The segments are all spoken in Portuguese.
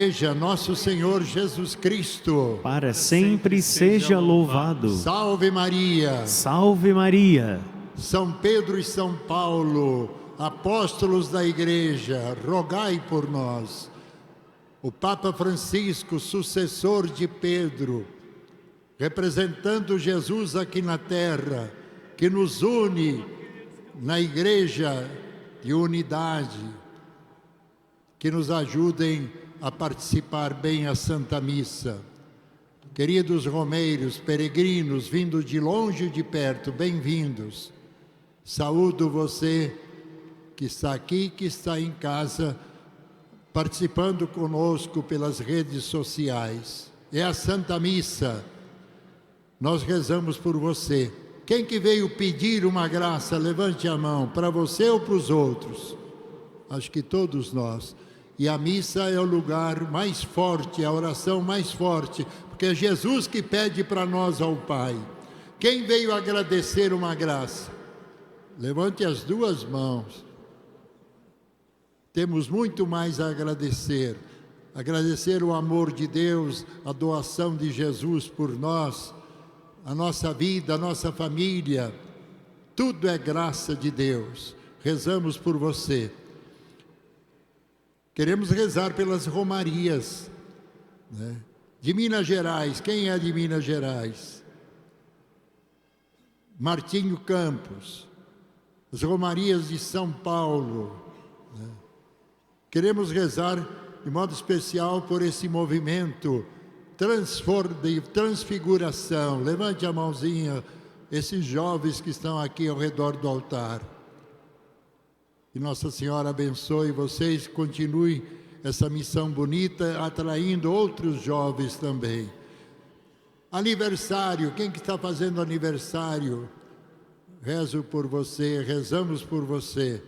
Seja nosso Senhor Jesus Cristo, para sempre seja louvado. Salve Maria, Salve Maria. São Pedro e São Paulo, apóstolos da Igreja, rogai por nós. O Papa Francisco, sucessor de Pedro, representando Jesus aqui na terra, que nos une na Igreja de unidade, que nos ajudem a participar bem a Santa Missa. Queridos romeiros, peregrinos, vindos de longe e de perto, bem-vindos. Saúdo você que está aqui, que está em casa, participando conosco pelas redes sociais. É a Santa Missa. Nós rezamos por você. Quem que veio pedir uma graça, levante a mão, para você ou para os outros? Acho que todos nós. E a missa é o lugar mais forte, a oração mais forte, porque é Jesus que pede para nós ao Pai. Quem veio agradecer uma graça? Levante as duas mãos. Temos muito mais a agradecer. Agradecer o amor de Deus, a doação de Jesus por nós, a nossa vida, a nossa família. Tudo é graça de Deus. Rezamos por você. Queremos rezar pelas romarias, né? De Minas Gerais. Quem é de Minas Gerais? Martinho Campos. As romarias de São Paulo, né? Queremos rezar de modo especial por esse movimento de transfiguração. Levante a mãozinha, esses jovens que estão aqui ao redor do altar. Que Nossa Senhora abençoe vocês, continue essa missão bonita, atraindo outros jovens também. Aniversário, quem que está fazendo aniversário? Rezo por você, rezamos por você.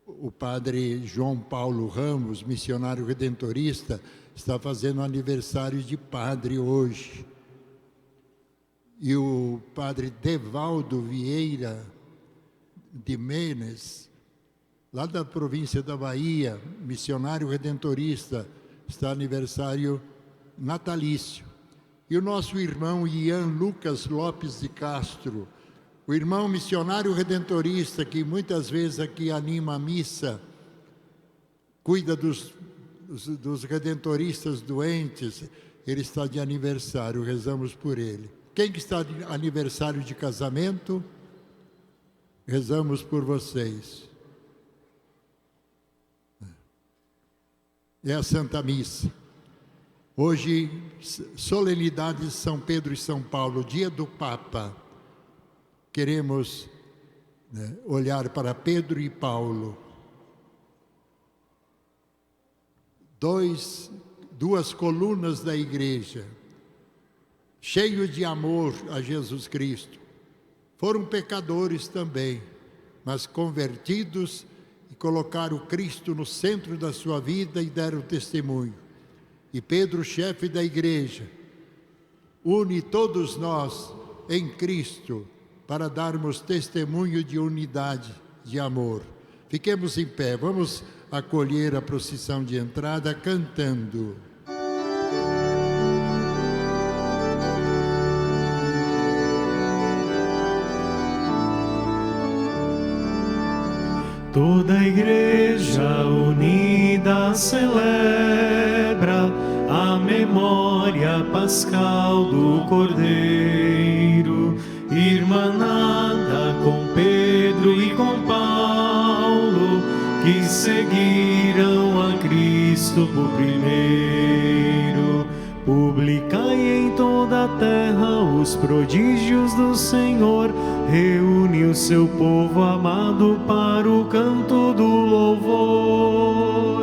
O padre João Paulo Ramos, missionário redentorista, está fazendo aniversário de padre hoje. E o padre Devaldo Vieira de Menes, lá da província da Bahia, missionário redentorista, está aniversário natalício. E o nosso irmão Ian Lucas Lopes de Castro, o irmão missionário redentorista, que muitas vezes aqui anima a missa, cuida dos redentoristas doentes, ele está de aniversário, rezamos por ele. Quem que está de aniversário de casamento? Rezamos por vocês. É a Santa Missa. Hoje, solenidade de São Pedro e São Paulo, dia do Papa. Queremos, né, olhar para Pedro e Paulo. Duas colunas da igreja, cheio de amor a Jesus Cristo. Foram pecadores também, mas convertidos e colocaram Cristo no centro da sua vida e deram testemunho. E Pedro, chefe da igreja, une todos nós em Cristo para darmos testemunho de unidade, de amor. Fiquemos em pé, vamos acolher a procissão de entrada cantando. Toda a igreja unida celebra a memória pascal do Cordeiro, irmanada com Pedro e com Paulo, que seguiram a Cristo por primeiro. Publicai em toda a terra os prodígios do Senhor, reúne o seu povo amado para o canto do louvor.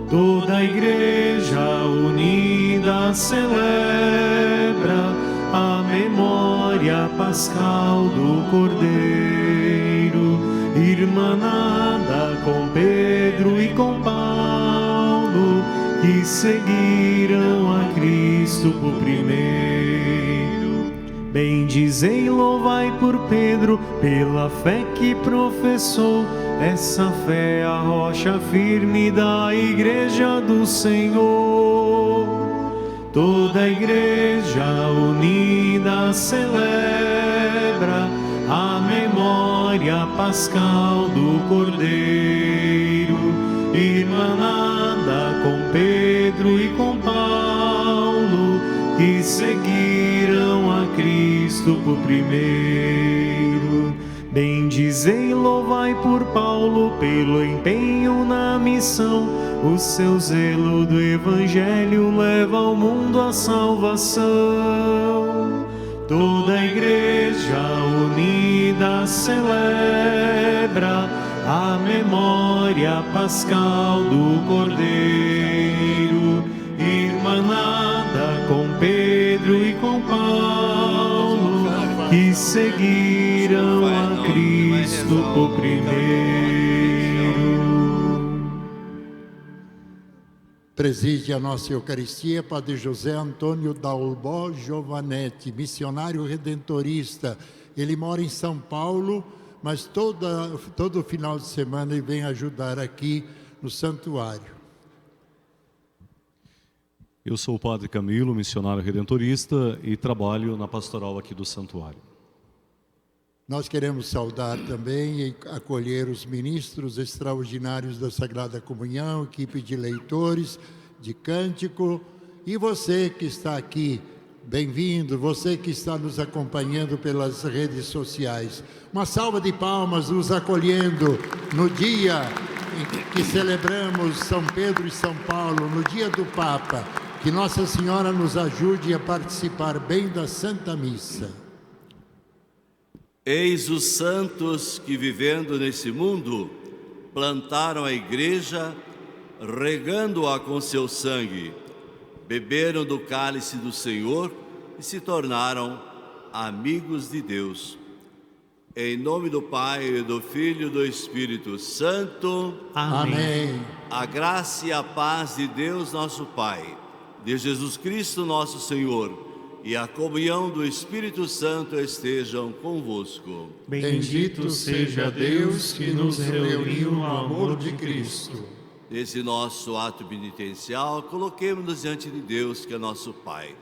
Toda a igreja unida celebra a memória pascal do Cordeiro, irmanada com Pedro e com Paulo, que seguiram a Cristo por primeiro. Bendizei e louvai por Pedro, pela fé que professou. Essa fé é a rocha firme da Igreja do Senhor. Toda a Igreja unida celebra a memória pascal do Cordeiro, irmanada com Pedro e com Paulo, que seguiram a Cristo por primeiro. Bendizei e louvai por Paulo, pelo empenho na missão. O seu zelo do Evangelho leva ao mundo a salvação. Toda a Igreja unida celebra a memória pascal do Cordeiro, irmanada com Pedro e com Paulo, que seguiram a Cristo por primeiro. Preside a nossa Eucaristia Padre José Antônio Dalbó Giovanetti, missionário redentorista. Ele mora em São Paulo, mas todo final de semana ele vem ajudar aqui no santuário. Eu sou o Padre Camilo, missionário redentorista, e trabalho na pastoral aqui do santuário. Nós queremos saudar também e acolher os ministros extraordinários da Sagrada Comunhão, equipe de leitores, de cântico, e você que está aqui, bem-vindo, você que está nos acompanhando pelas redes sociais. Uma salva de palmas nos acolhendo no dia em que celebramos São Pedro e São Paulo, no dia do Papa. Que Nossa Senhora nos ajude a participar bem da Santa Missa. Eis os santos que, vivendo nesse mundo, plantaram a Igreja, regando-a com seu sangue, beberam do cálice do Senhor e se tornaram amigos de Deus. Em nome do Pai, do Filho e do Espírito Santo. Amém. A graça e a paz de Deus nosso Pai, de Jesus Cristo nosso Senhor, e a comunhão do Espírito Santo estejam convosco. Bendito seja Deus que nos reuniu no amor de Cristo. Nesse nosso ato penitencial, coloquemos-nos diante de Deus, que é nosso Pai.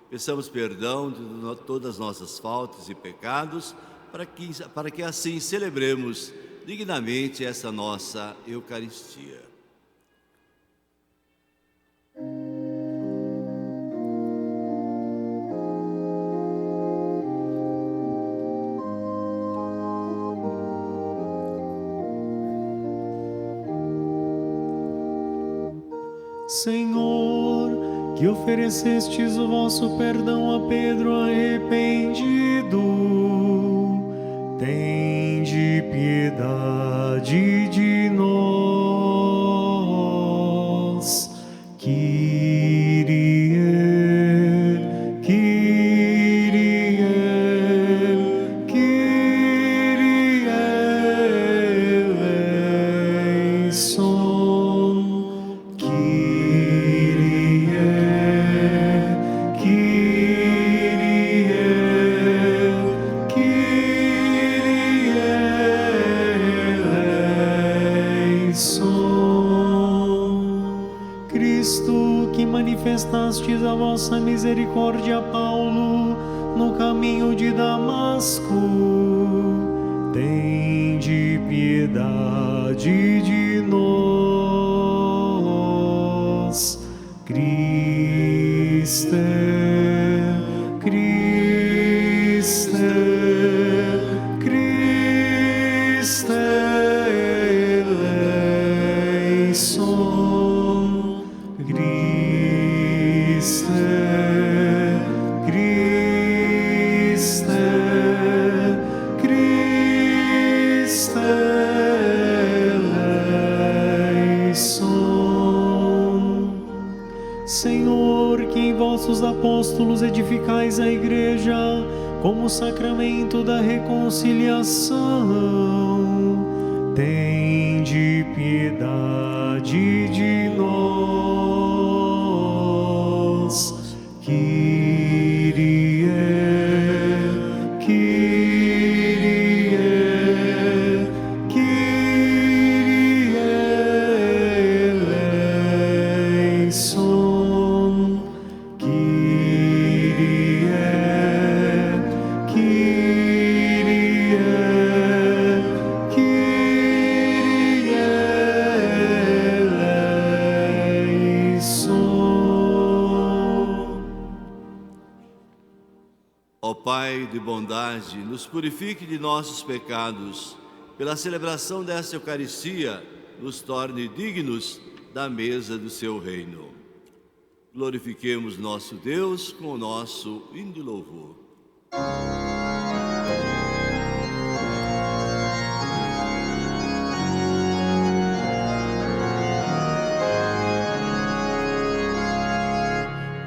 Peçamos perdão de todas as nossas faltas e pecados, para que assim celebremos dignamente essa nossa Eucaristia. Senhor, que oferecestes o vosso perdão a Pedro arrependido, tende piedade de nós. Kyrie, Kyrie, Kyrie eleison. Kyrie, Kyrie, Kyrie eleison. Cristo, que manifestastes a vossa misericórdia a Paulo no caminho de Damasco, tende piedade de nós. Cristo, Cristo, Cristo eleison. Cristo, Cristo, Cristo eleison. Senhor, que em vossos apóstolos edificais a Igreja como sacramento da reconciliação, tende piedade de nós. Kyrie, Ó Pai de bondade, nos purifique de nossos pecados. Pela celebração desta Eucaristia, nos torne dignos da mesa do seu reino. Glorifiquemos nosso Deus com o nosso hino de louvor.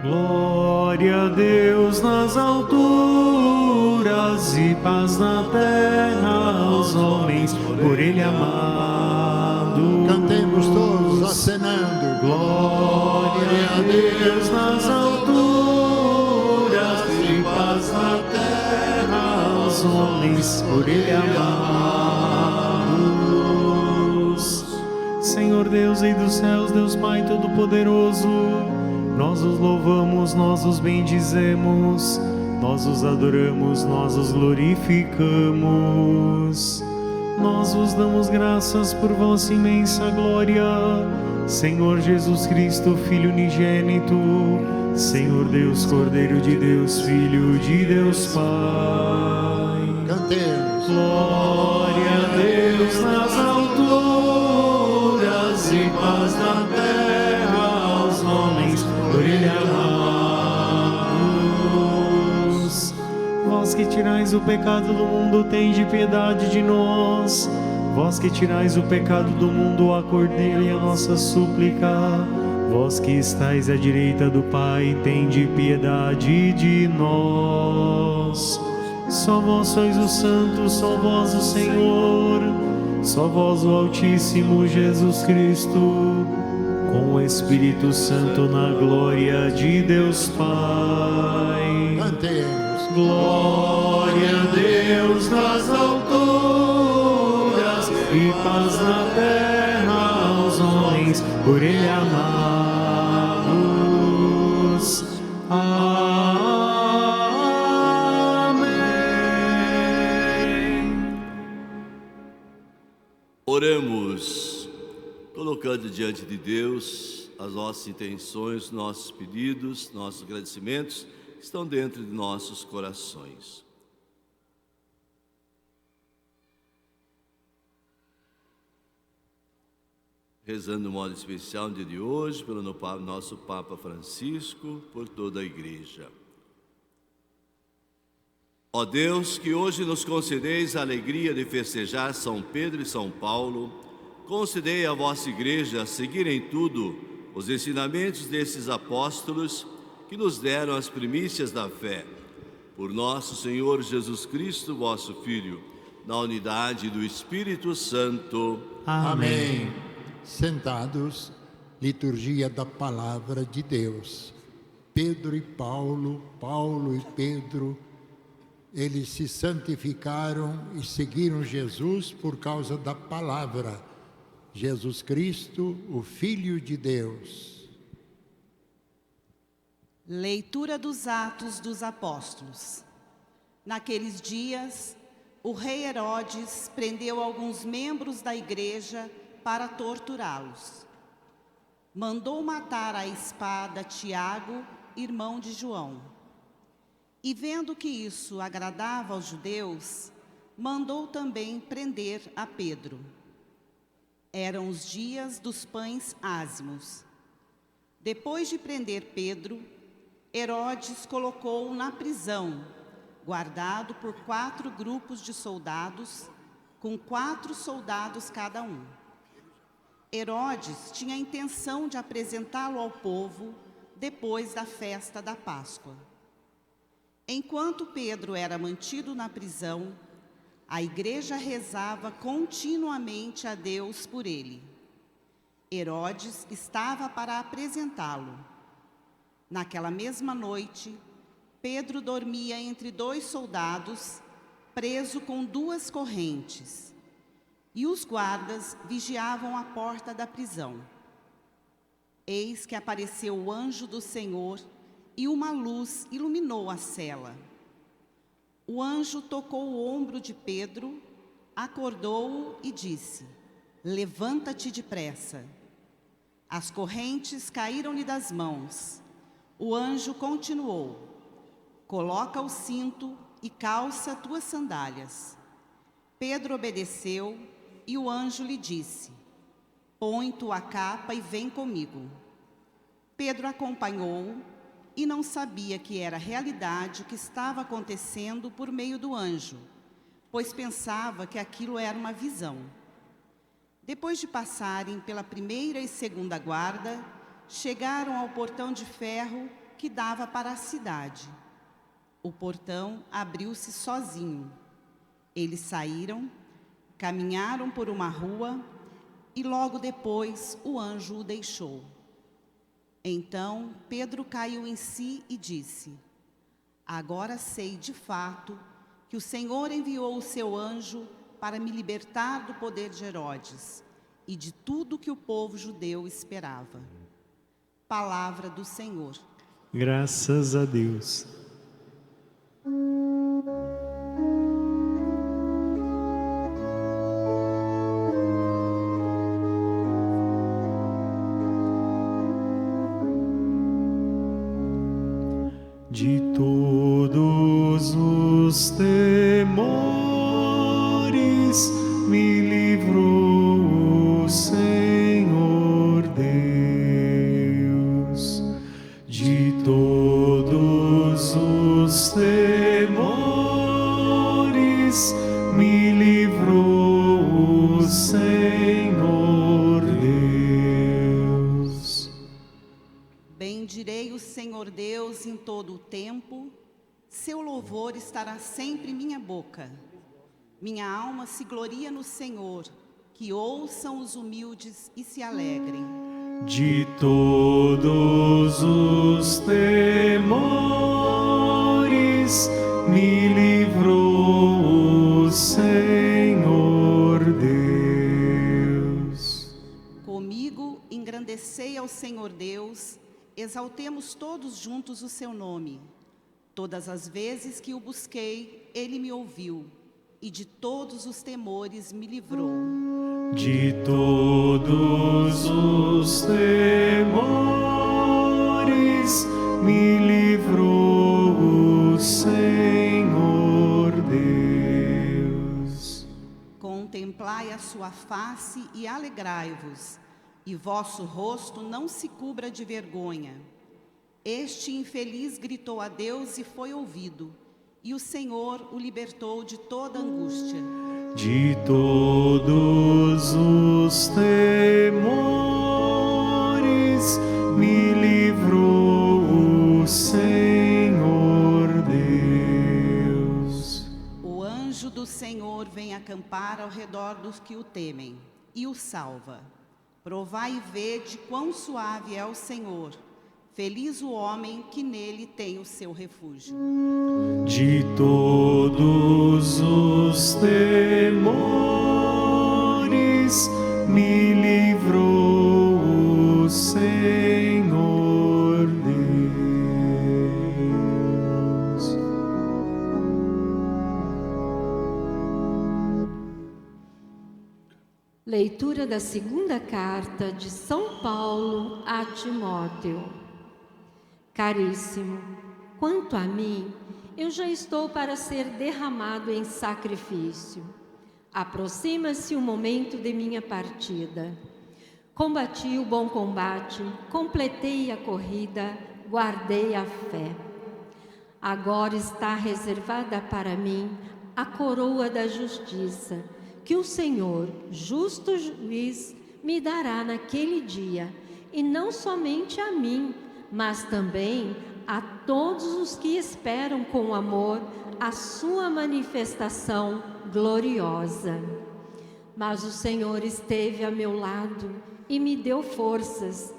Glória a Deus nas alturas e paz na terra aos homens por Ele amado. Cantemos todos acenando. Glória a Deus nas alturas e paz na terra aos homens por Ele amados. Senhor Deus, Rei dos céus, Deus Pai Todo-Poderoso, nós os louvamos, nós os bendizemos, nós os adoramos, nós os glorificamos. Nós vos damos graças por vossa imensa glória, Senhor Jesus Cristo, Filho unigênito, Senhor Deus, Cordeiro de Deus, Filho de Deus Pai. Cantemos. Glória a Deus nas alturas e paz na terra aos homens por Ele amados. Vós que tirais o pecado do mundo, tende piedade de nós. Vós que tirais o pecado do mundo, acordei a nossa súplica. Vós que estais à direita do Pai, tende piedade de nós. Só vós sois o Santo, só vós o Senhor, só vós o Altíssimo Jesus Cristo, com o Espírito Santo na glória de Deus Pai. Cantemos. Glória a Deus nas alturas e paz na terra aos homens por Ele amados. Amém. Oremos, colocando diante de Deus as nossas intenções, nossos pedidos, nossos agradecimentos que estão dentro de nossos corações. Rezando de modo especial no dia de hoje pelo nosso Papa Francisco, por toda a Igreja. Ó Deus, que hoje nos concedeis a alegria de festejar São Pedro e São Paulo, concedei à vossa Igreja seguir em tudo os ensinamentos desses apóstolos que nos deram as primícias da fé. Por nosso Senhor Jesus Cristo, vosso Filho, na unidade do Espírito Santo. Amém. Sentados, liturgia da Palavra de Deus. Pedro e Paulo, Paulo e Pedro, eles se santificaram e seguiram Jesus por causa da Palavra. Jesus Cristo, o Filho de Deus. Leitura dos Atos dos Apóstolos. Naqueles dias, o rei Herodes prendeu alguns membros da igreja para torturá-los. Mandou matar à espada Tiago, irmão de João. E vendo que isso agradava aos judeus, mandou também prender a Pedro. Eram os dias dos pães ázimos. Depois de prender Pedro, Herodes colocou-o na prisão, guardado por 4 grupos de soldados, com 4 soldados cada um. Herodes tinha a intenção de apresentá-lo ao povo depois da festa da Páscoa. Enquanto Pedro era mantido na prisão, a igreja rezava continuamente a Deus por ele. Herodes estava para apresentá-lo. Naquela mesma noite, Pedro dormia entre 2 soldados, preso com 2 correntes, e os guardas vigiavam a porta da prisão. Eis que apareceu o anjo do Senhor e uma luz iluminou a cela. O anjo tocou o ombro de Pedro, acordou-o e disse: "Levanta-te depressa." As correntes caíram-lhe das mãos. O anjo continuou: coloca o cinto e calça tuas sandálias. Pedro obedeceu e o anjo lhe disse: põe tua capa e vem comigo. Pedro acompanhou-o e não sabia que era realidade o que estava acontecendo por meio do anjo, pois pensava que aquilo era uma visão. Depois de passarem pela primeira e segunda guarda, chegaram ao portão de ferro que dava para a cidade. O portão abriu-se sozinho. Eles saíram, caminharam por uma rua e logo depois o anjo o deixou. Então Pedro caiu em si e disse: agora sei de fato que o Senhor enviou o seu anjo para me libertar do poder de Herodes e de tudo que o povo judeu esperava. Palavra do Senhor. Graças a Deus. De todos os temores me livrou o Senhor Deus. De todos os temores me livrou o Senhor Deus. Bendirei o Senhor Deus em todo o tempo, seu louvor estará sempre em minha boca. Minha alma se gloria no Senhor, que ouçam os humildes e se alegrem. De todos os temores me livrou o Senhor Deus. Comigo engrandecei ao Senhor Deus, exaltemos todos juntos o seu nome. Todas as vezes que o busquei, ele me ouviu, e de todos os temores me livrou. De todos os temores me livrou o Senhor Deus. Contemplai a sua face e alegrai-vos, e vosso rosto não se cubra de vergonha. Este infeliz gritou a Deus e foi ouvido, e o Senhor o libertou de toda angústia. De todos os temores me livrou o Senhor Deus. O anjo do Senhor vem acampar ao redor dos que o temem e o salva. Provai e vede quão suave é o Senhor. Feliz o homem que nele tem o seu refúgio. De todos os temores me livrou o Senhor Deus. Leitura da segunda carta de São Paulo a Timóteo. Caríssimo, quanto a mim, eu já estou para ser derramado em sacrifício. Aproxima-se o momento de minha partida. Combati o bom combate, completei a corrida, guardei a fé. Agora está reservada para mim a coroa da justiça, que o Senhor, justo juiz, me dará naquele dia, e não somente a mim, mas também a todos os que esperam com amor a sua manifestação gloriosa. Mas o Senhor esteve a meu lado e me deu forças.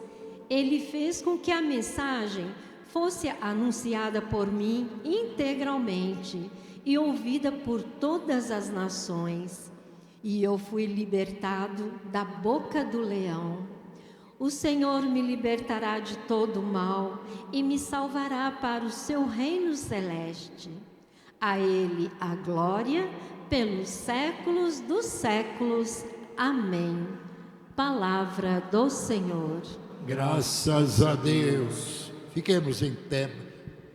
Ele fez com que a mensagem fosse anunciada por mim integralmente e ouvida por todas as nações. E eu fui libertado da boca do leão. O Senhor me libertará de todo mal e me salvará para o seu reino celeste. A Ele a glória pelos séculos dos séculos. Amém. Palavra do Senhor. Graças a Deus. Fiquemos em pé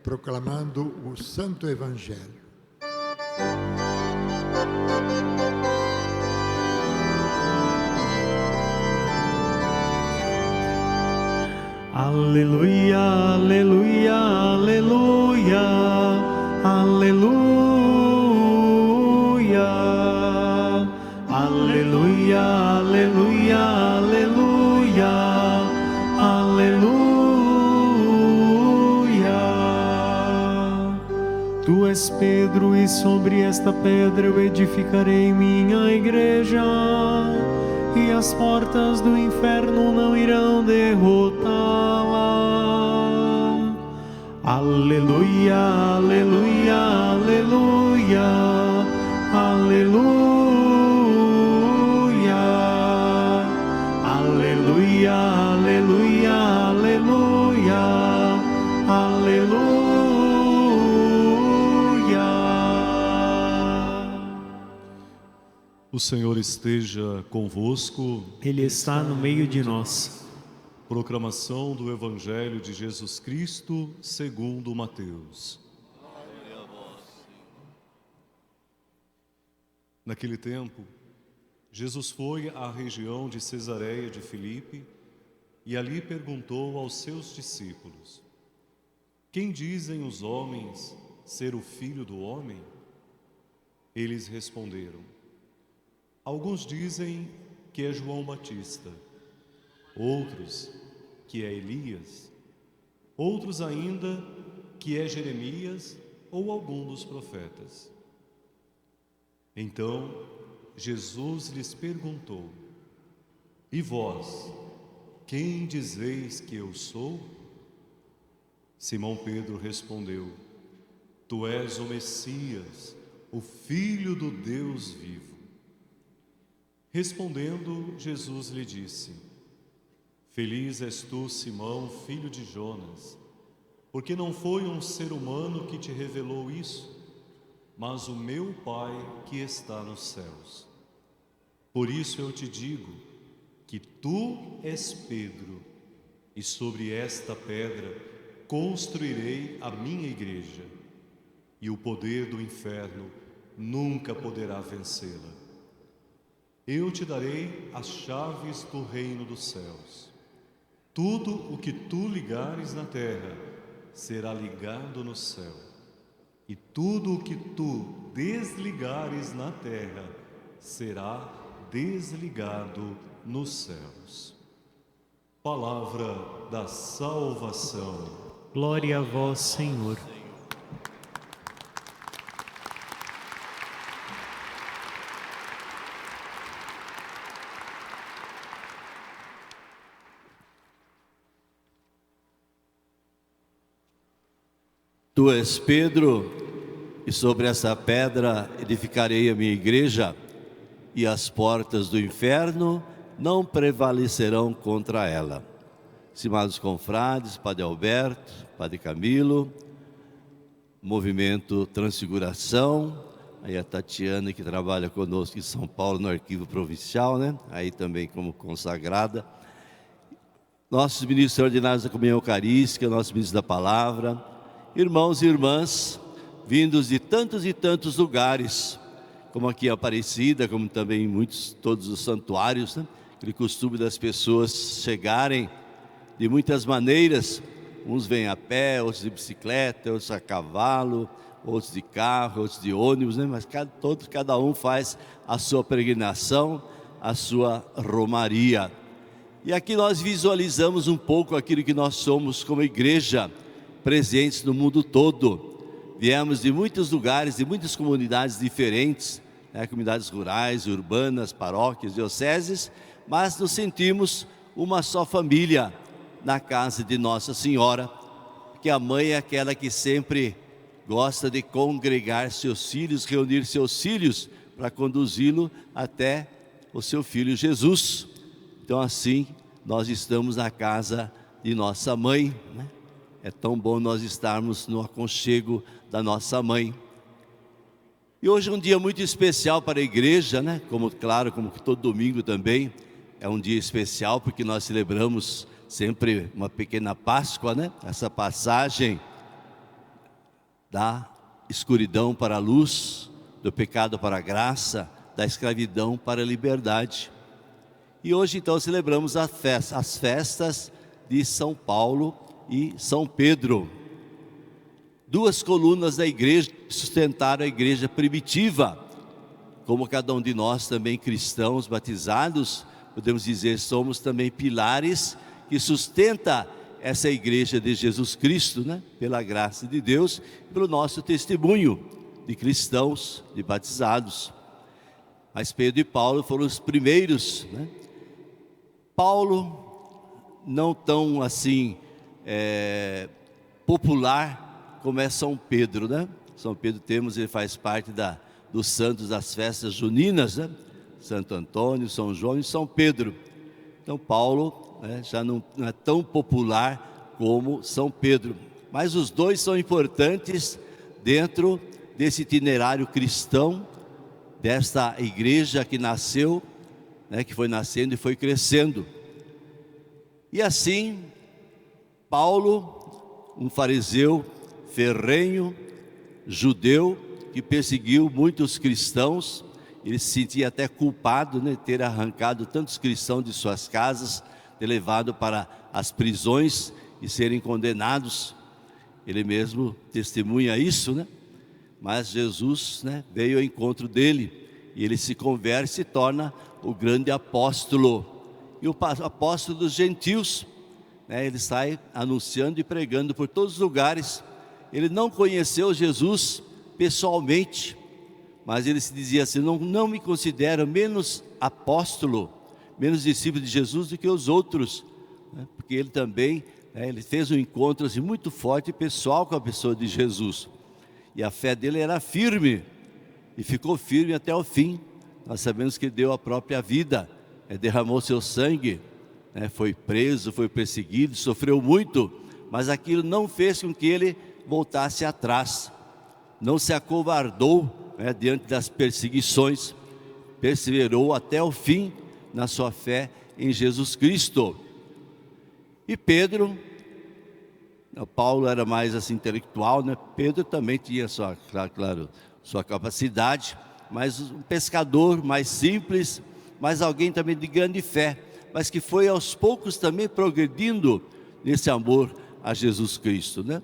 proclamando o Santo Evangelho. Aleluia, aleluia, aleluia, aleluia, aleluia, aleluia, aleluia, aleluia. Tu és Pedro, e sobre esta pedra eu edificarei minha igreja, e as portas do inferno não irão derrotá-la. Aleluia, aleluia, aleluia, aleluia, aleluia, aleluia, aleluia, aleluia. O Senhor esteja convosco. Ele está no meio de nós. Proclamação do Evangelho de Jesus Cristo segundo Mateus. Naquele tempo, Jesus foi à região de Cesareia de Filipe e ali perguntou aos seus discípulos: quem dizem os homens ser o Filho do Homem? Eles responderam: alguns dizem que é João Batista, outros que é Elias, outros ainda que é Jeremias ou algum dos profetas. Então Jesus lhes perguntou: e vós, quem dizeis que eu sou? Simão Pedro respondeu: tu és o Messias, o Filho do Deus vivo. Respondendo, Jesus lhe disse: feliz és tu, Simão, filho de Jonas, porque não foi um ser humano que te revelou isso, mas o meu Pai que está nos céus. Por isso eu te digo que tu és Pedro, e sobre esta pedra construirei a minha igreja, e o poder do inferno nunca poderá vencê-la. Eu te darei as chaves do reino dos céus. Tudo o que tu ligares na terra será ligado no céu, e tudo o que tu desligares na terra será desligado nos céus. Palavra da salvação. Glória a vós, Senhor. Tu és Pedro, e sobre essa pedra edificarei a minha igreja, e as portas do inferno não prevalecerão contra ela. Estimados confrades, Padre Alberto, Padre Camilo, Movimento Transfiguração, aí a Tatiana que trabalha conosco em São Paulo no Arquivo Provincial, né? Aí também como consagrada. Nossos ministros ordinários da Comunhão Eucarística, nossos ministros da Palavra, irmãos e irmãs, vindos de tantos e tantos lugares, como aqui em Aparecida, como também em todos os santuários, né? Aquele costume das pessoas chegarem de muitas maneiras, uns vêm a pé, outros de bicicleta, outros a cavalo, outros de carro, outros de ônibus, né? Mas cada um faz a sua peregrinação, a sua romaria. E aqui nós visualizamos um pouco aquilo que nós somos como igreja, presentes no mundo todo. Viemos de muitos lugares, de muitas comunidades diferentes, né? Comunidades rurais, urbanas, paróquias, dioceses, mas nos sentimos uma só família na casa de Nossa Senhora, que a mãe é aquela que sempre gosta de congregar seus filhos, reunir seus filhos para conduzi-lo até o seu filho Jesus. Então assim, nós estamos na casa de nossa mãe, né? É tão bom nós estarmos no aconchego da nossa mãe. E hoje é um dia muito especial para a igreja, né? Como que todo domingo também é um dia especial, porque nós celebramos sempre uma pequena Páscoa, né? Essa passagem da escuridão para a luz, do pecado para a graça, da escravidão para a liberdade. E hoje então celebramos as festas de São Paulo e São Pedro. Duas colunas da igreja que sustentaram a igreja primitiva. Como cada um de nós também cristãos batizados, podemos dizer, somos também pilares que sustenta essa igreja de Jesus Cristo, né? Pela graça de Deus, pelo nosso testemunho de cristãos, de batizados. Mas Pedro e Paulo foram os primeiros, né? Paulo, não tão assim popular como é São Pedro, né? São Pedro ele faz parte dos santos das festas juninas, né? Santo Antônio, São João e São Pedro. Então Paulo, né, já não é tão popular como São Pedro, mas os dois são importantes dentro desse itinerário cristão, desta igreja que nasceu, né, que foi nascendo e foi crescendo. E assim, Paulo, um fariseu ferrenho, judeu, que perseguiu muitos cristãos, ele se sentia até culpado, né, de ter arrancado tantos cristãos de suas casas, ter levado para as prisões e serem condenados. Ele mesmo testemunha isso, né? Mas Jesus, né, veio ao encontro dele e ele se converte e se torna o grande apóstolo. E o apóstolo dos gentios, né, ele sai anunciando e pregando por todos os lugares. Ele não conheceu Jesus pessoalmente, mas ele se dizia assim: não me considero menos apóstolo, menos discípulo de Jesus do que os outros, né? Porque ele também, né, ele fez um encontro assim, muito forte e pessoal com a pessoa de Jesus, e a fé dele era firme, e ficou firme até o fim. Nós sabemos que deu a própria vida, derramou seu sangue, né, foi preso, foi perseguido, sofreu muito, mas aquilo não fez com que ele voltasse atrás, não se acovardou, né, diante das perseguições, perseverou até o fim na sua fé em Jesus Cristo. E Pedro, Paulo era mais assim intelectual, né? Pedro também tinha sua capacidade, mas um pescador mais simples, mas alguém também de grande fé, mas que foi aos poucos também progredindo nesse amor a Jesus Cristo, né?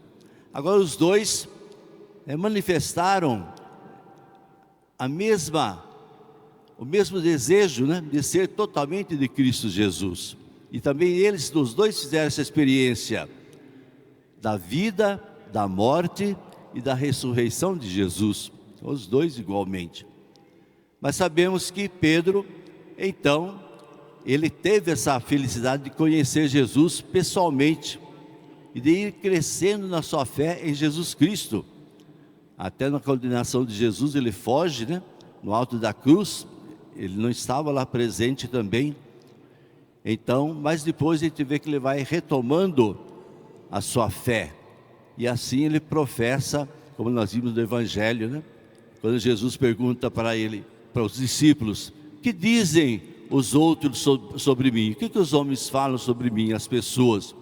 Agora os dois manifestaram o mesmo desejo, né, de ser totalmente de Cristo Jesus. E também os dois fizeram essa experiência da vida, da morte e da ressurreição de Jesus, os dois igualmente. Mas sabemos que Pedro, então, ele teve essa felicidade de conhecer Jesus pessoalmente e de ir crescendo na sua fé em Jesus Cristo. Até na condenação de Jesus ele foge, né, no alto da cruz, ele não estava lá presente também. Então, mas depois a gente vê que ele vai retomando a sua fé, e assim ele professa, como nós vimos no Evangelho, né? Quando Jesus pergunta para os discípulos: que dizem os outros sobre mim? O que os homens falam sobre mim, as pessoas?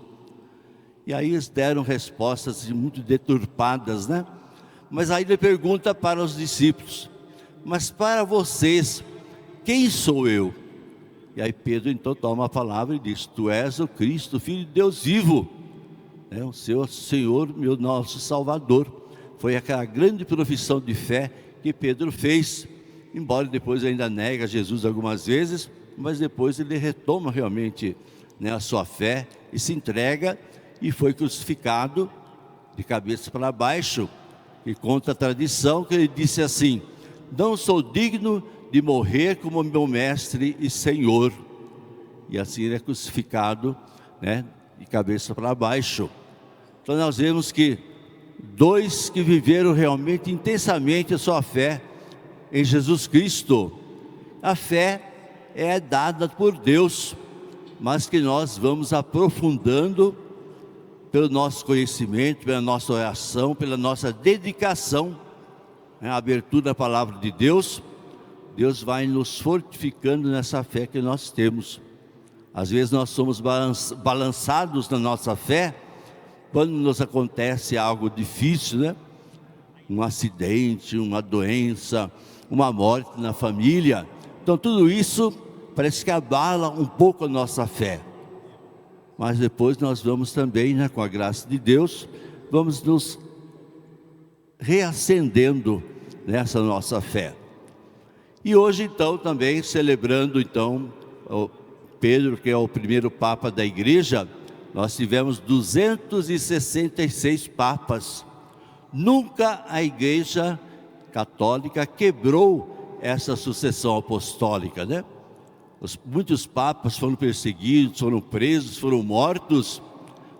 E aí eles deram respostas muito deturpadas, né? Mas aí ele pergunta para os discípulos: mas para vocês, quem sou eu? E aí Pedro então toma a palavra e diz: tu és o Cristo, Filho de Deus vivo, o seu Senhor, meu nosso Salvador. Foi aquela grande profissão de fé que Pedro fez, embora depois ainda nega Jesus algumas vezes, mas depois ele retoma realmente, né, a sua fé e se entrega, e foi crucificado de cabeça para baixo. E conta a tradição que ele disse assim: não sou digno de morrer como meu mestre e Senhor. E assim ele é crucificado, né, de cabeça para baixo. Então nós vemos que dois que viveram realmente intensamente a sua fé em Jesus Cristo. A fé é dada por Deus, mas que nós vamos aprofundando pelo nosso conhecimento, pela nossa oração, pela nossa dedicação, a abertura da palavra de Deus. Deus vai nos fortificando nessa fé que nós temos. Às vezes nós somos balançados na nossa fé quando nos acontece algo difícil, né? um acidente, uma doença, uma morte na família. Então tudo isso parece que abala um pouco a nossa fé. Mas depois nós vamos também, né, com a graça de Deus, vamos nos reacendendo nessa nossa fé. E hoje então também celebrando então o Pedro, que é o primeiro Papa da Igreja, nós tivemos 266 papas. Nunca a Igreja Católica quebrou essa sucessão apostólica, né? Muitos papas foram perseguidos, foram presos, foram mortos,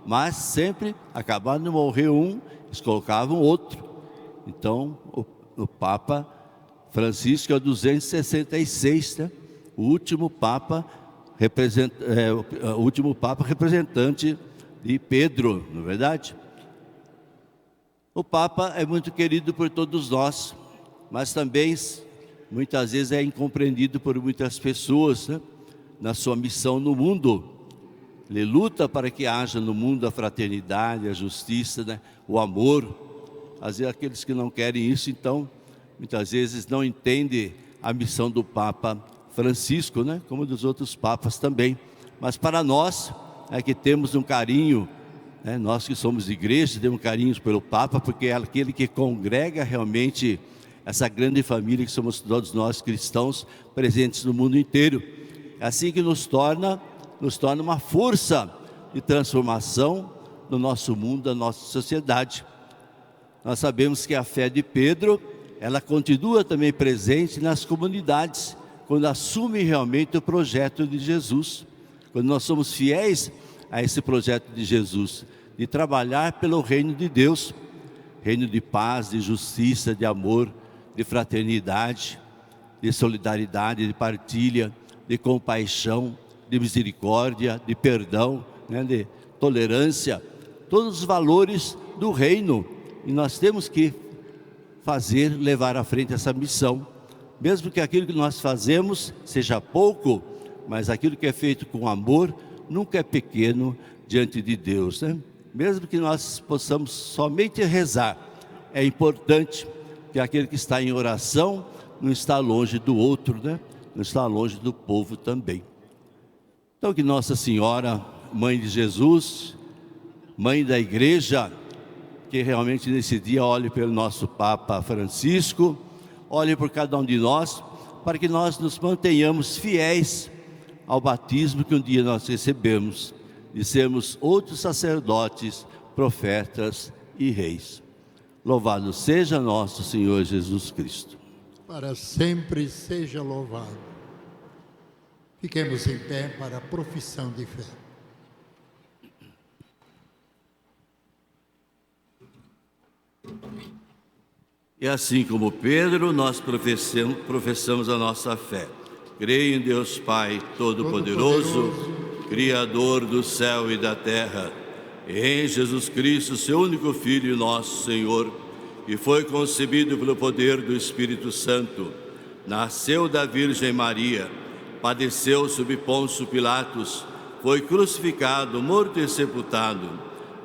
mas sempre acabando de morrer um, eles colocavam outro. Então o Papa Francisco é o 266, né? O último Papa representante de Pedro, não é verdade? O Papa é muito querido por todos nós, mas também muitas vezes é incompreendido por muitas pessoas, né? Na sua missão no mundo. Ele luta para que haja no mundo a fraternidade, a justiça, né? O amor. Às vezes aqueles que não querem isso, então, muitas vezes não entendem a missão do Papa Francisco, né? Como dos outros papas também. Mas para nós, é que temos um carinho, né? Nós que somos igreja, temos carinho pelo Papa, porque é aquele que congrega realmente essa grande família que somos todos nós cristãos, presentes no mundo inteiro. É assim que nos torna uma força de transformação no nosso mundo, na nossa sociedade. Nós sabemos que a fé de Pedro, ela continua também presente nas comunidades, quando assume realmente o projeto de Jesus, quando nós somos fiéis a esse projeto de Jesus, de trabalhar pelo reino de Deus, reino de paz, de justiça, de amor, de fraternidade, de solidariedade, de partilha, de compaixão, de misericórdia, de perdão, né, de tolerância, todos os valores do reino. E nós temos que levar à frente essa missão, mesmo que aquilo que nós fazemos seja pouco, mas aquilo que é feito com amor nunca é pequeno diante de Deus, né? Mesmo que nós possamos somente rezar, é importante que aquele que está em oração não está longe do outro, né? Não está longe do povo também. Então que Nossa Senhora, Mãe de Jesus, Mãe da Igreja, que realmente nesse dia olhe pelo nosso Papa Francisco, olhe por cada um de nós, para que nós nos mantenhamos fiéis ao batismo que um dia nós recebemos, de sermos outros sacerdotes, profetas e reis. Louvado seja nosso Senhor Jesus Cristo. Para sempre seja louvado. Fiquemos em pé para a profissão de fé. E assim como Pedro, nós professamos a nossa fé. Creio em Deus Pai Todo-Poderoso, Criador do céu e da terra, e em Jesus Cristo, seu único Filho, nosso Senhor, que foi concebido pelo poder do Espírito Santo, nasceu da Virgem Maria, padeceu sob Pôncio Pilatos, foi crucificado, morto e sepultado,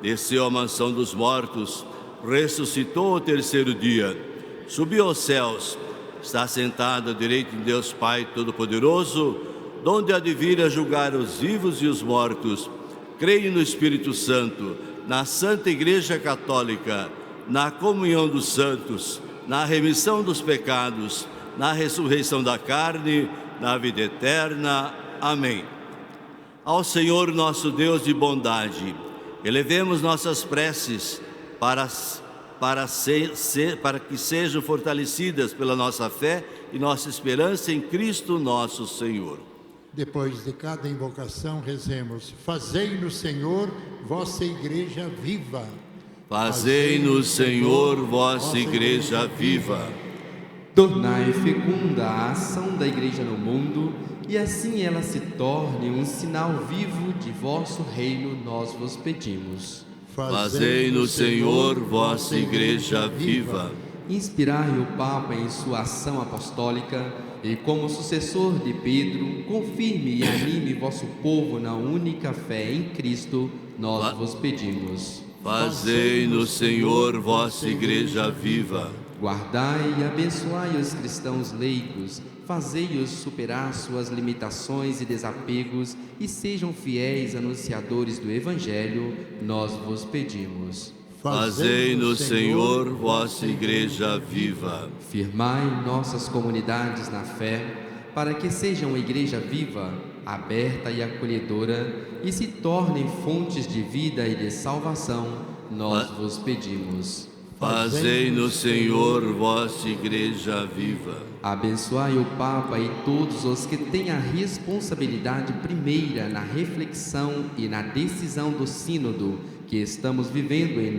desceu à mansão dos mortos, ressuscitou ao terceiro dia, subiu aos céus, está sentado à direita de Deus Pai Todo-Poderoso, donde há de vir a julgar os vivos e os mortos. Creio no Espírito Santo, na Santa Igreja Católica, na comunhão dos santos, na remissão dos pecados, na ressurreição da carne, na vida eterna. Amém. Ao Senhor nosso Deus de bondade, elevemos nossas preces para que sejam fortalecidas pela nossa fé e nossa esperança em Cristo nosso Senhor. Depois de cada invocação, rezemos: Fazei-nos, Senhor, vossa igreja viva. Fazei-nos, Senhor, vossa igreja viva. Tornai fecunda a ação da igreja no mundo, e assim ela se torne um sinal vivo de vosso reino, nós vos pedimos. Fazei-nos, Senhor, vossa igreja viva. Inspirai o Papa em sua ação apostólica e, como sucessor de Pedro, confirme e anime vosso povo na única fé em Cristo, nós vos pedimos. Fazei-nos, Senhor, vossa Igreja viva. Guardai e abençoai os cristãos leigos, fazei-os superar suas limitações e desapegos e sejam fiéis anunciadores do Evangelho, nós vos pedimos. Fazei-nos, Senhor, vossa Igreja viva. Firmai nossas comunidades na fé, para que sejam uma igreja viva, aberta e acolhedora, e se tornem fontes de vida e de salvação, nós vos pedimos. Fazei-nos, Senhor, vossa Igreja viva. Abençoai o Papa e todos os que têm a responsabilidade primeira na reflexão e na decisão do sínodo que estamos vivendo em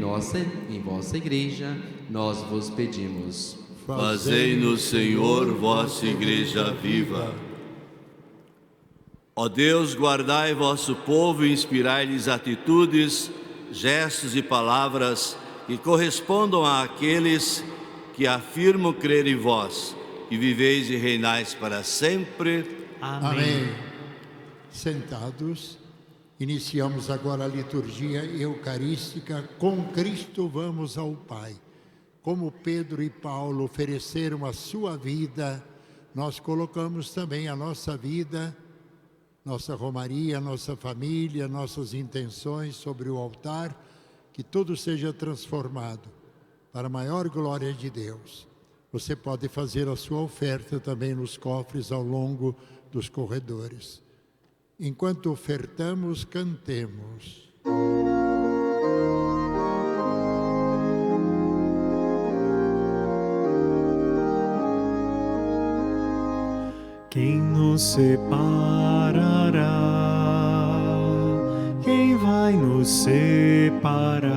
vossa Igreja, nós vos pedimos. Fazei-nos, Senhor, vossa Igreja viva. Ó Deus, guardai vosso povo e inspirai-lhes atitudes, gestos e palavras que correspondam àqueles que afirmam crer em vós, que viveis e reinais para sempre. Amém. Sentados, iniciamos agora a liturgia eucarística. Com Cristo vamos ao Pai. Como Pedro e Paulo ofereceram a sua vida, nós colocamos também a nossa vida, nossa romaria, nossa família, nossas intenções sobre o altar, que tudo seja transformado para a maior glória de Deus. Você pode fazer a sua oferta também nos cofres ao longo dos corredores. Enquanto ofertamos, cantemos. Quem nos separará? Quem vai nos separar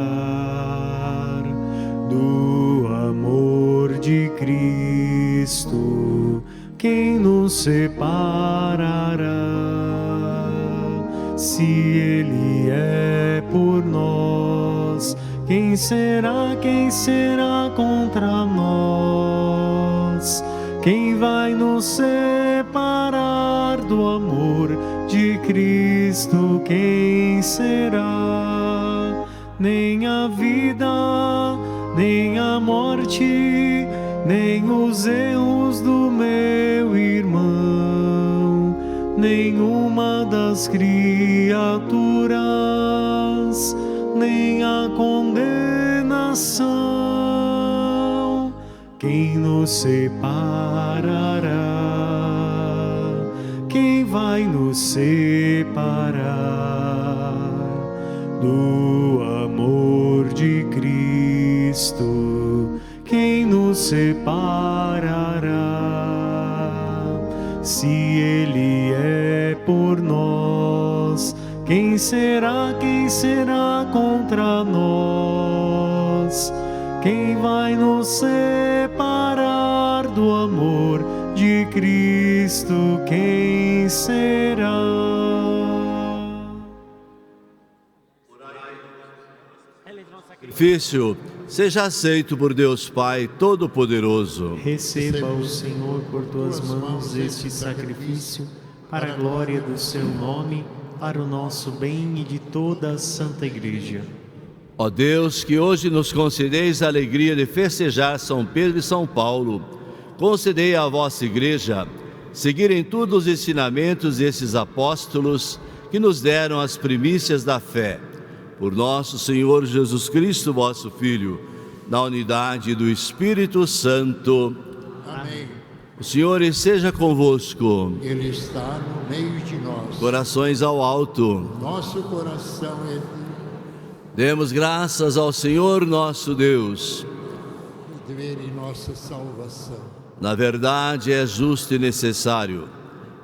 do amor de Cristo? Quem nos separará? Se Ele é por nós, quem será contra nós? Quem vai nos separar do amor de Cristo? Quem será? Nem a vida, nem a morte, nem os erros do meu irmão, nenhuma das criaturas, nem a condenação. Quem nos separará? Quem vai nos separar do amor de Cristo? Quem nos separará? Se Ele é por nós, quem será contra nós? Quem vai nos separar do amor de Cristo? Quem será? Sacrifício seja aceito por Deus Pai Todo-Poderoso. Receba o Senhor por tuas mãos este sacrifício, para a glória do seu nome, para o nosso bem e de toda a Santa Igreja. Ó Deus, que hoje nos concedeis a alegria de festejar São Pedro e São Paulo, concedei à vossa Igreja seguir em tudo os ensinamentos desses apóstolos que nos deram as primícias da fé. Por nosso Senhor Jesus Cristo, vosso Filho, na unidade do Espírito Santo. Amém. O Senhor esteja convosco. Ele está no meio de nós. Corações ao alto. Nosso coração é Demos graças ao Senhor nosso Deus. dever em nossa salvação. Na verdade, é justo e necessário.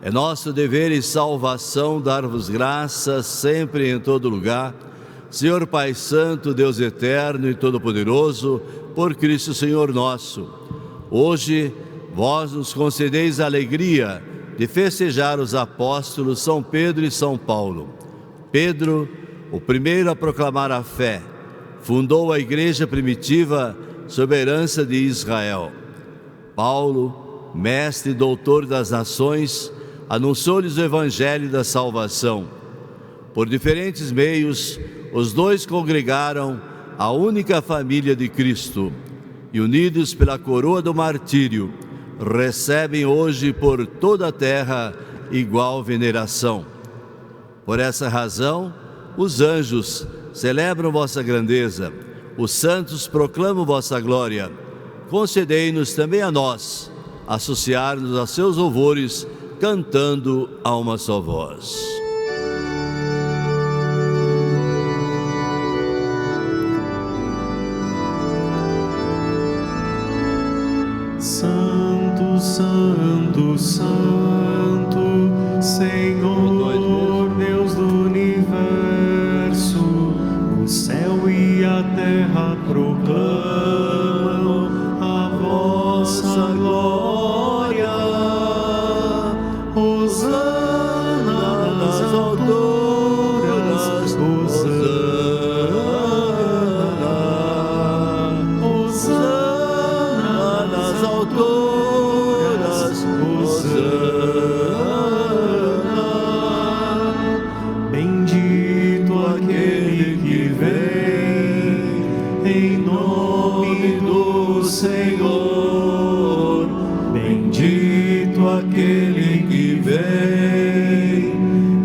É nosso dever e salvação dar-vos graças sempre e em todo lugar, Senhor Pai Santo, Deus eterno e todo-poderoso, por Cristo Senhor nosso. Hoje, vós nos concedeis a alegria de festejar os apóstolos São Pedro e São Paulo. Pedro, o primeiro a proclamar a fé, fundou a igreja primitiva sob a herança de Israel. Paulo, mestre e doutor das nações, anunciou-lhes o evangelho da salvação. Por diferentes meios, os dois congregaram a única família de Cristo, e unidos pela coroa do martírio, recebem hoje por toda a terra igual veneração. Por essa razão, os anjos celebram vossa grandeza, os santos proclamam vossa glória. Concedei-nos também a nós associar-nos a seus louvores, cantando a uma só voz. Santo, Santo, Santo, Senhor, Deus do universo, o céu e a terra proclamam a vossa glória. Hosana nas alturas, Hosana, Hosana nas alturas, Hosana. Bendito aquele que vem em nome do Senhor. Bendito aquele que vem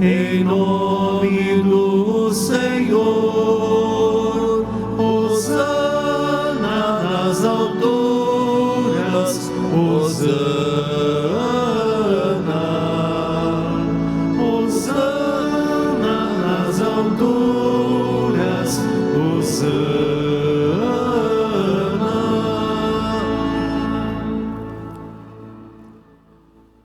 em nome do Senhor. Hosana nas alturas, Hosana, Hosana nas alturas, Hosana.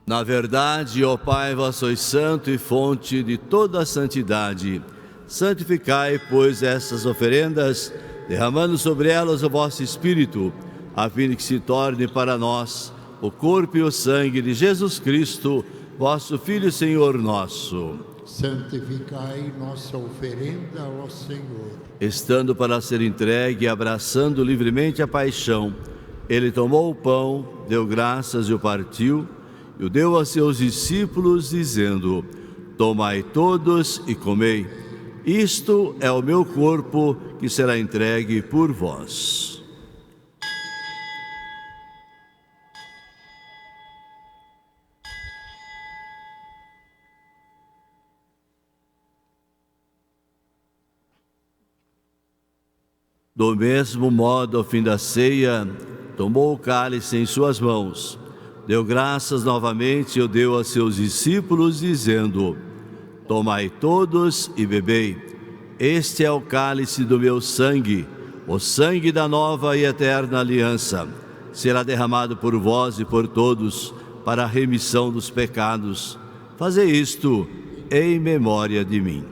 Na verdade, ó Pai, vós sois santo e fonte de toda a santidade. Santificai, pois, essas oferendas, derramando sobre elas o vosso Espírito, a fim de que se torne para nós o corpo e o sangue de Jesus Cristo, vosso Filho e Senhor nosso. Santificai nossa oferenda, ó Senhor. Estando para ser entregue e abraçando livremente a paixão, ele tomou o pão, deu graças e o partiu, e o deu a seus discípulos, dizendo: tomai todos e comei. Isto é o meu corpo, que será entregue por vós. Do mesmo modo, ao fim da ceia, tomou o cálice em suas mãos, deu graças novamente e o deu a seus discípulos, dizendo: tomai todos e bebei. Este é o cálice do meu sangue, o sangue da nova e eterna aliança. Será derramado por vós e por todos para a remissão dos pecados. Fazei isto em memória de mim.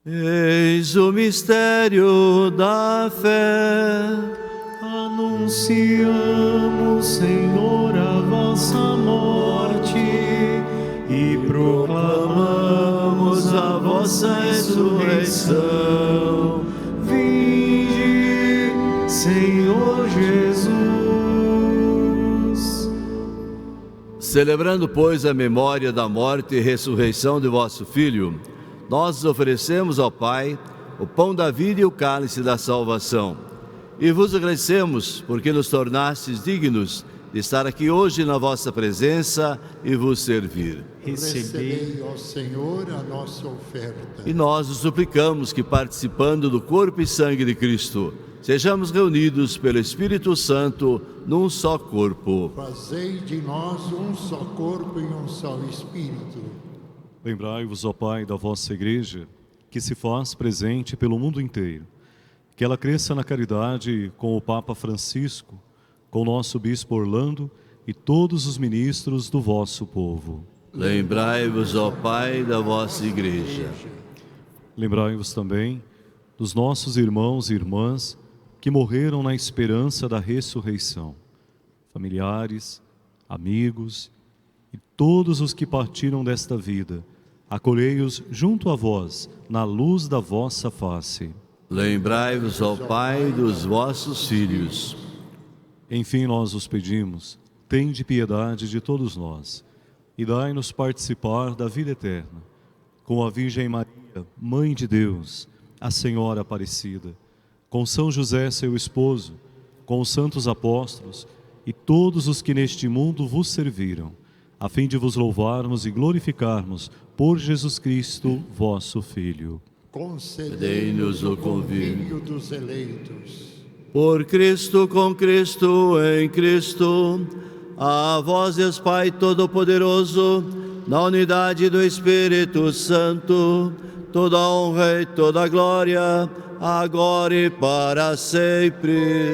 Eis o mistério da fé. Anunciamos, Senhor, a vossa morte e proclamamos a vossa ressurreição. Vinde, Senhor Jesus. Celebrando, pois, a memória da morte e ressurreição de vosso Filho, nós oferecemos ao Pai o pão da vida e o cálice da salvação. E vos agradecemos porque nos tornastes dignos de estar aqui hoje na vossa presença e vos servir. Recebei, ó Senhor, a nossa oferta. E nós os suplicamos que, participando do corpo e sangue de Cristo, sejamos reunidos pelo Espírito Santo num só corpo. Fazei de nós um só corpo e um só Espírito. Lembrai-vos, ó Pai, da vossa Igreja, que se faz presente pelo mundo inteiro. Que ela cresça na caridade com o Papa Francisco, com o nosso Bispo Orlando e todos os ministros do vosso povo. Lembrai-vos, ó Pai, da vossa Igreja. Lembrai-vos também dos nossos irmãos e irmãs que morreram na esperança da ressurreição. Familiares, amigos e todos os que partiram desta vida, acolhei-os junto a vós, na luz da vossa face. Lembrai-vos, ó Pai, dos vossos filhos. Enfim, nós os pedimos, tende piedade de todos nós e dai-nos participar da vida eterna. Com a Virgem Maria, Mãe de Deus, a Senhora Aparecida, com São José, seu esposo, com os santos apóstolos e todos os que neste mundo vos serviram, a fim de vos louvarmos e glorificarmos por Jesus Cristo, vosso Filho. Concedei-nos o convívio dos eleitos. Por Cristo, com Cristo, em Cristo, a vós, Deus Pai Todo-Poderoso, na unidade do Espírito Santo, toda a honra e toda a glória, agora e para sempre.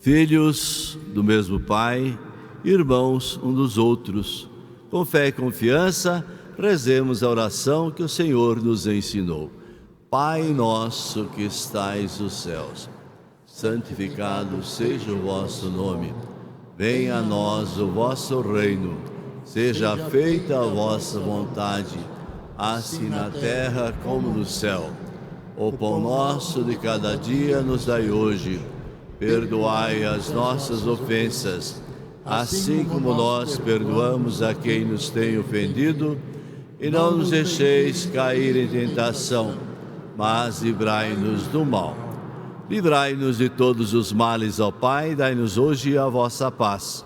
Filhos do mesmo Pai, irmãos um dos outros, com fé e confiança, rezemos a oração que o Senhor nos ensinou. Pai nosso que estais nos céus, santificado seja o vosso nome. Venha a nós o vosso reino. Seja feita a vossa vontade, assim na terra como no céu. O pão nosso de cada dia nos dai hoje. Perdoai as nossas ofensas, assim como nós perdoamos a quem nos tem ofendido, e não nos deixeis cair em tentação, mas livrai-nos do mal. Livrai-nos de todos os males, ó Pai, dai-nos hoje a vossa paz.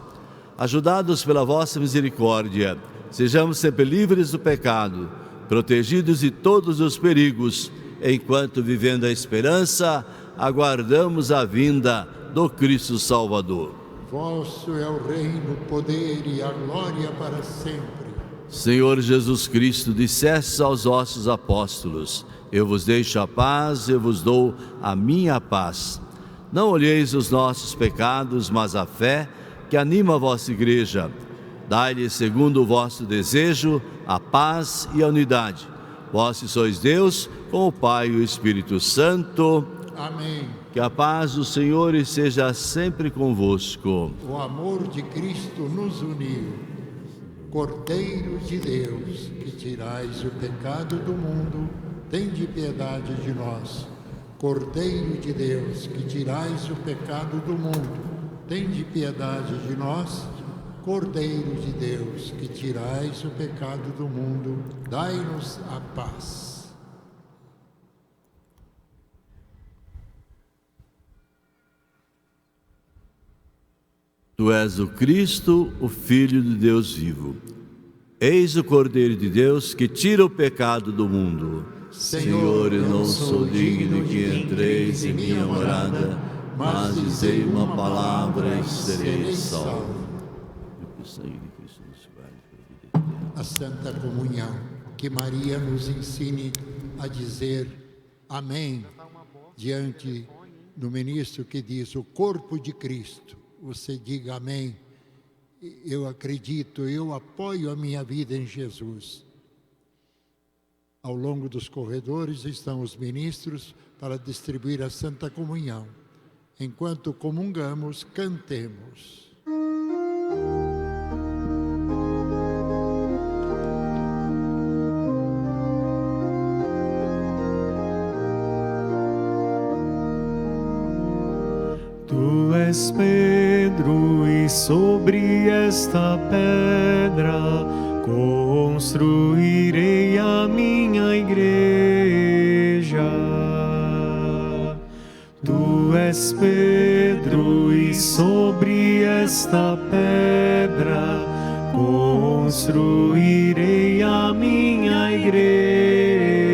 Ajudados pela vossa misericórdia, sejamos sempre livres do pecado, protegidos de todos os perigos, enquanto, vivendo a esperança, aguardamos a vinda do Cristo Salvador. Vosso é o reino, o poder e a glória para sempre. Senhor Jesus Cristo, dissestes aos vossos apóstolos: eu vos deixo a paz, eu vos dou a minha paz. Não olheis os nossos pecados, mas a fé que anima a vossa igreja. Dai-lhe, segundo o vosso desejo, a paz e a unidade. Vós sois Deus, com o Pai e o Espírito Santo. Amém. Que a paz do Senhor esteja sempre convosco. O amor de Cristo nos uniu. Cordeiro de Deus, que tirais o pecado do mundo, tende piedade de nós. Cordeiro de Deus, que tirais o pecado do mundo, tende piedade de nós. Cordeiro de Deus, que tirais o pecado do mundo, dai-nos a paz. Tu és o Cristo, o Filho de Deus vivo. Eis o Cordeiro de Deus que tira o pecado do mundo. Senhor, eu não sou digno que entreis em minha morada, mas dizei uma palavra e serei salvo. A Santa Comunhão, que Maria nos ensine a dizer amém diante do ministro que diz o corpo de Cristo. Você diga amém. Eu acredito, eu apoio a minha vida em Jesus. Ao longo dos corredores estão os ministros para distribuir a Santa Comunhão. Enquanto comungamos, cantemos. Tu és Pedro, e sobre esta pedra construirei a minha igreja. Tu és Pedro, e sobre esta pedra construirei a minha igreja.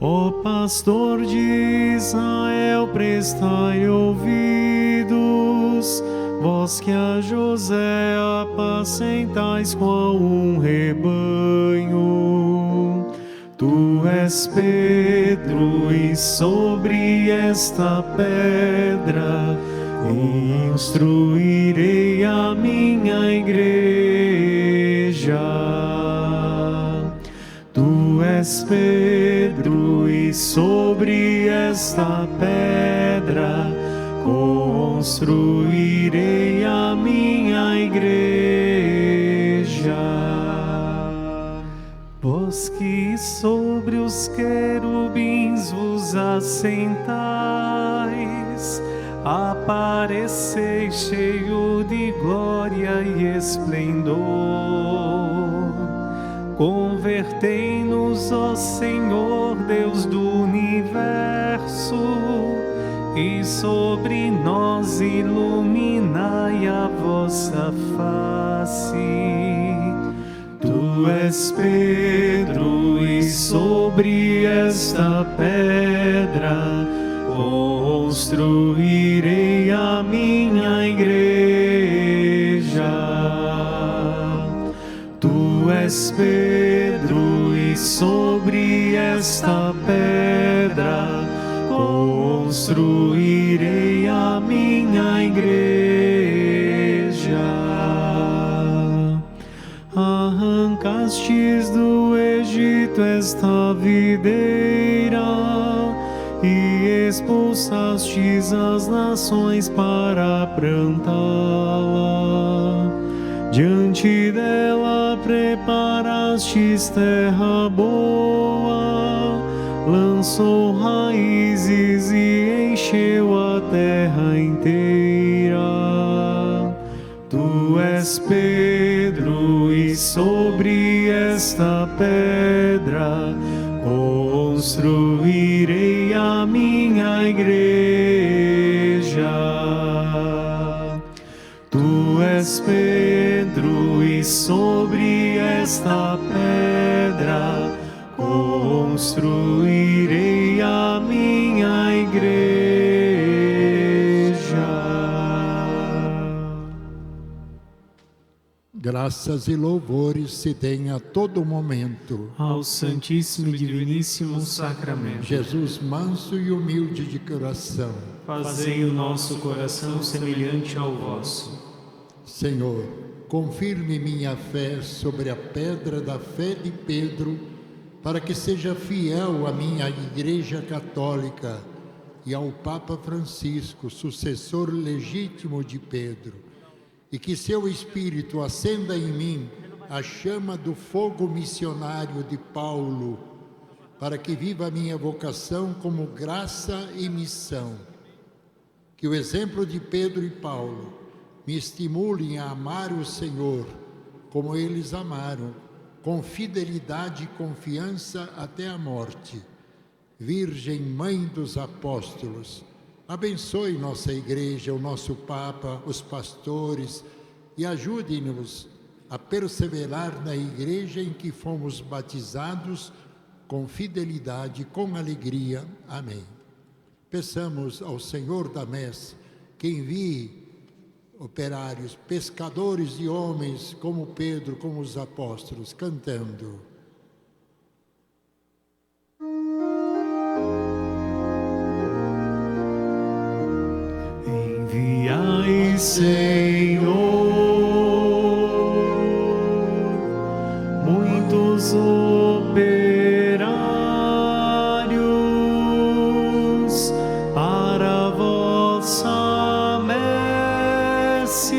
Ó pastor de Israel, prestai ouvidos, vós que a José apacentais qual um rebanho. Tu Tu és Pedro, e sobre esta pedra instruirei a minha igreja. Tu és Pedro, e sobre esta pedra construirei a minha igreja. Vós que sobre os querubins vos assentais, apareceis cheio de glória e esplendor. Convertei-nos, ó Senhor, Deus do universo, e sobre nós iluminai a vossa face. Tu és Pedro, e sobre esta pedra construirei a minha igreja. Tu és Pedro, e sobre esta pedra construirei a minha igreja. Arrancastes do Egito esta videira e expulsastes as nações para plantá-la. Diante dela preparastes terra boa, lançou raízes e encheu a terra inteira. Tu és Pedro, e sobre esta pedra construirei a minha igreja. Tu és Pedro, e sobre esta pedra construirei a minha igreja. Graças e louvores se deem a todo momento Ao Santíssimo e Diviníssimo Sacramento. Jesus manso e humilde de coração. Fazei o nosso coração semelhante ao vosso. Senhor, confirme minha fé sobre a pedra da fé de Pedro, para que seja fiel à minha Igreja Católica e ao Papa Francisco, sucessor legítimo de Pedro, e que seu Espírito acenda em mim a chama do fogo missionário de Paulo, para que viva a minha vocação como graça e missão. Que o exemplo de Pedro e Paulo me estimulem a amar o Senhor como eles amaram, com fidelidade e confiança até a morte. Virgem Mãe dos Apóstolos, abençoe nossa Igreja, o nosso Papa, os pastores e ajude-nos a perseverar na Igreja em que fomos batizados com fidelidade e com alegria. Amém. Peçamos ao Senhor da Messe que envie operários, pescadores de homens como Pedro, como os apóstolos, cantando. Enviai, Senhor, muitos operários para a vossa messe,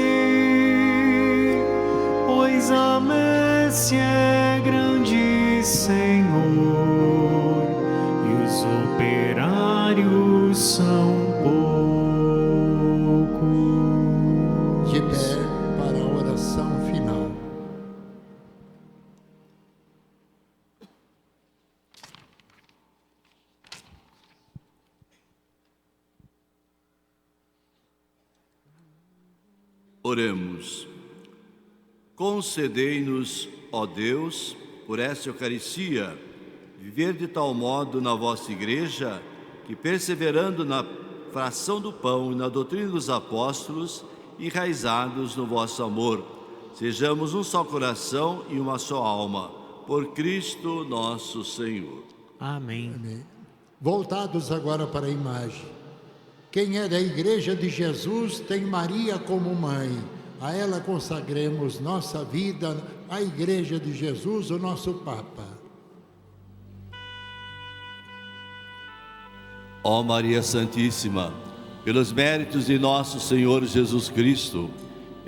pois a messe é grande, Senhor, e os operários são poucos. De pé para a oração final. Oremos. Concedei-nos, ó Deus, por esta Eucaristia, viver de tal modo na vossa Igreja, que perseverando na fração do pão e na doutrina dos apóstolos, enraizados no vosso amor, sejamos um só coração e uma só alma, por Cristo nosso Senhor. Amém. Amém. Voltados agora para a imagem. Quem é da Igreja de Jesus tem Maria como mãe. A ela consagremos nossa vida, a Igreja de Jesus, o nosso Papa. Ó Maria Santíssima, pelos méritos de nosso Senhor Jesus Cristo,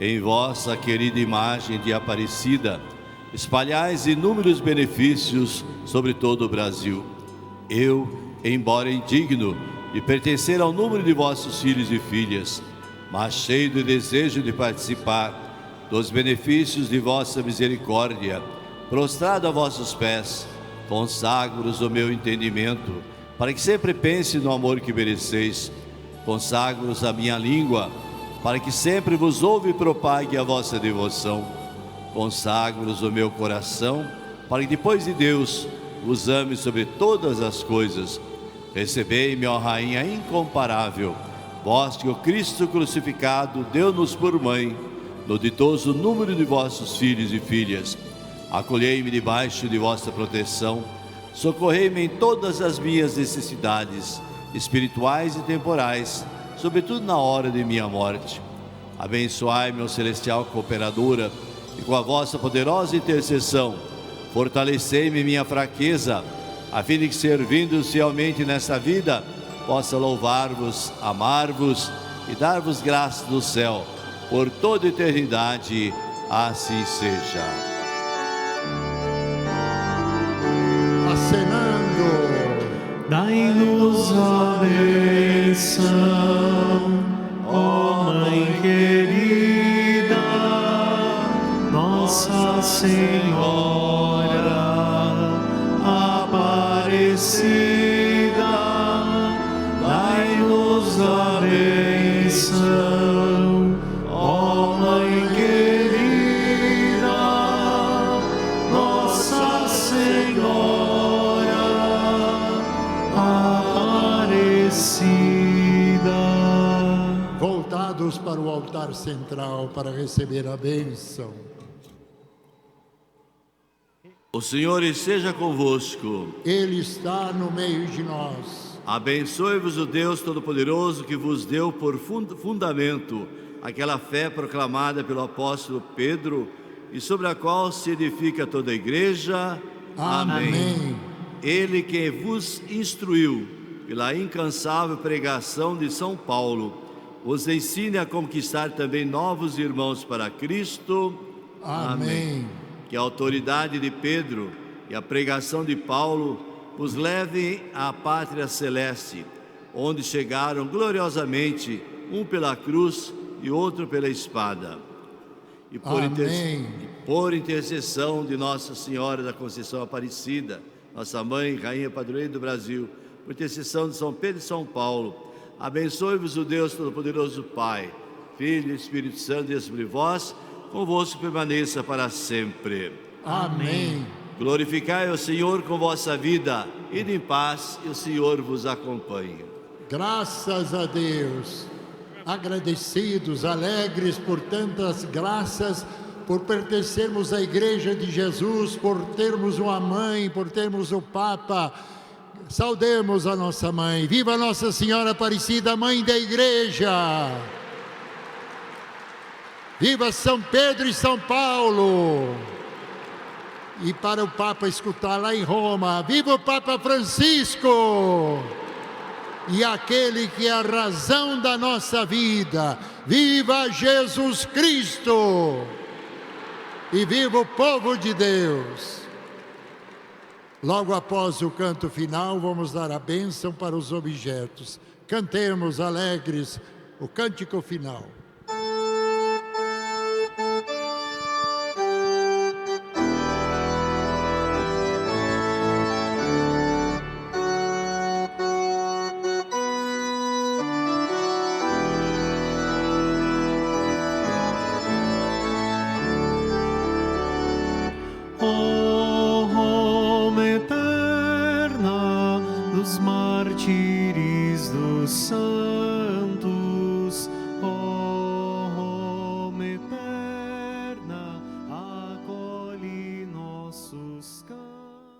em vossa querida imagem de Aparecida, espalhais inúmeros benefícios sobre todo o Brasil. Eu, embora indigno de pertencer ao número de vossos filhos e filhas, mas cheio de desejo de participar dos benefícios de vossa misericórdia, prostrado a vossos pés, consagro-vos o meu entendimento, para que sempre pense no amor que mereceis. Consagro-vos a minha língua, para que sempre vos ouve e propague a vossa devoção. Consagro-vos o meu coração, para que depois de Deus vos ame sobre todas as coisas. Recebei-me, ó Rainha incomparável, vós que o Cristo crucificado deu-nos por mãe, no ditoso número de vossos filhos e filhas. Acolhei-me debaixo de vossa proteção, socorrei-me em todas as minhas necessidades, espirituais e temporais, sobretudo na hora de minha morte. Abençoai-me, ó celestial cooperadora, e com a vossa poderosa intercessão, fortalecei-me em minha fraqueza, a fim de que, servindo fielmente nesta vida, possa louvar-vos, amar-vos e dar-vos graça do céu, por toda a eternidade. Assim seja. Acenando. Dai-nos a bênção, ó Mãe querida, Nossa Senhora Aparecida. Dai-nos a bênção, ó Mãe querida, Nossa Senhora Aparecida. Voltados para o altar central para receber a bênção. O Senhor esteja convosco. Ele está no meio de nós. Abençoe-vos o Deus Todo-Poderoso, que vos deu por fundamento aquela fé proclamada pelo apóstolo Pedro e sobre a qual se edifica toda a igreja. Amém. Ele que vos instruiu pela incansável pregação de São Paulo, vos ensine a conquistar também novos irmãos para Cristo. Amém. Que a autoridade de Pedro e a pregação de Paulo vos levem à pátria celeste, onde chegaram gloriosamente, um pela cruz e outro pela espada. E por intercessão de Nossa Senhora da Conceição Aparecida, nossa mãe, rainha padroeira do Brasil, por intercessão de São Pedro e São Paulo, abençoe-vos o Deus Todo-Poderoso, Pai, Filho e Espírito Santo, Deus sobre vós, convosco permaneça para sempre. Amém. Glorificai o Senhor com vossa vida, ide em paz e o Senhor vos acompanhe. Graças a Deus. Agradecidos, alegres por tantas graças, por pertencermos à Igreja de Jesus, por termos uma mãe, por termos o Papa. Saudemos a nossa mãe. Viva Nossa Senhora Aparecida, mãe da Igreja. Viva São Pedro e São Paulo! E para o Papa escutar lá em Roma, viva o Papa Francisco! E aquele que é a razão da nossa vida, viva Jesus Cristo! E viva o povo de Deus! Logo após o canto final, vamos dar a bênção para os objetos. Cantemos alegres o cântico final. Mártires dos santos,